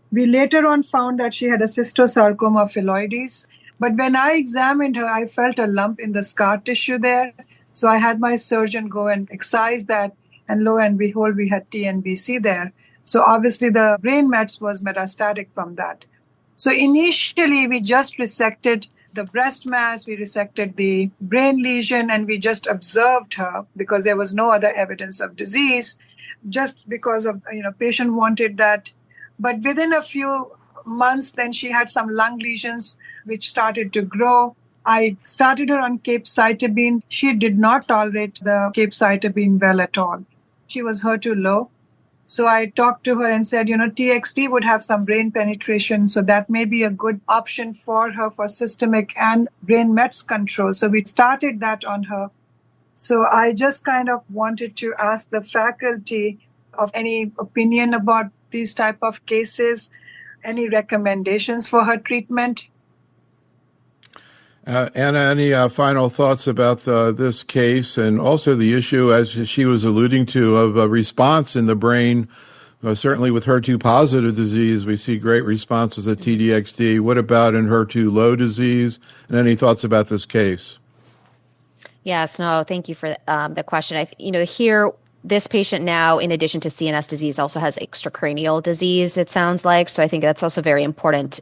We later on found that she had a cystosarcoma phylloides. But when I examined her, I felt a lump in the scar tissue there. So I had my surgeon go and excise that. And lo and behold, we had TNBC there. So obviously the brain mets was metastatic from that. So initially, we just resected the breast mass, we resected the brain lesion, and we just observed her because there was no other evidence of disease, just because of, patient wanted that. But within a few months, then she had some lung lesions which started to grow. I started her on capecitabine. She did not tolerate the capecitabine well at all. She was HER2 low. So I talked to her and said, TXT would have some brain penetration, so that may be a good option for her for systemic and brain mets control. So we started that on her. So I just kind of wanted to ask the faculty of any opinion about these type of cases, any recommendations for her treatment. Anna, any final thoughts about this case and also the issue, as she was alluding to, of a response in the brain? Certainly with HER2 positive disease, we see great responses at TDXD. What about in HER2 low disease? And any thoughts about this case? Yes, no, thank you for the question. Here, this patient now, in addition to CNS disease, also has extracranial disease, it sounds like. So I think that's also very important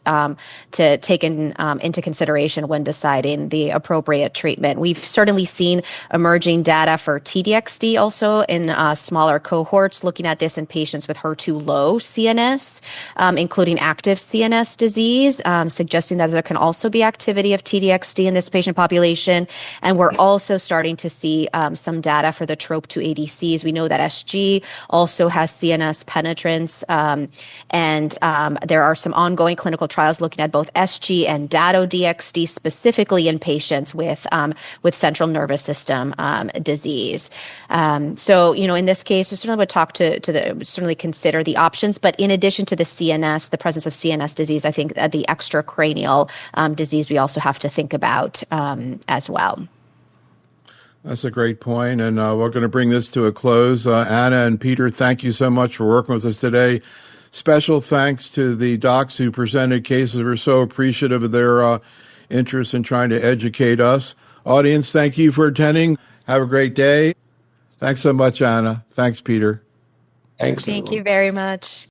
to take into consideration when deciding the appropriate treatment. We've certainly seen emerging data for TDXD also in smaller cohorts, looking at this in patients with HER2 low CNS, including active CNS disease, suggesting that there can also be activity of TDXD in this patient population. And we're also starting to see some data for the TROP2 ADCs, We know that SG also has CNS penetrance, and there are some ongoing clinical trials looking at both SG and Dato-DXd specifically in patients with central nervous system disease. So, in this case, I certainly would certainly consider the options. But in addition to the CNS, the presence of CNS disease, I think that the extracranial disease we also have to think about as well. That's a great point, and we're going to bring this to a close. Anna and Peter, thank you so much for working with us today. Special thanks to the docs who presented cases. We're so appreciative of their interest in trying to educate us. Audience, thank you for attending. Have a great day. Thanks so much, Anna. Thanks, Peter. Thanks. Thank you very much.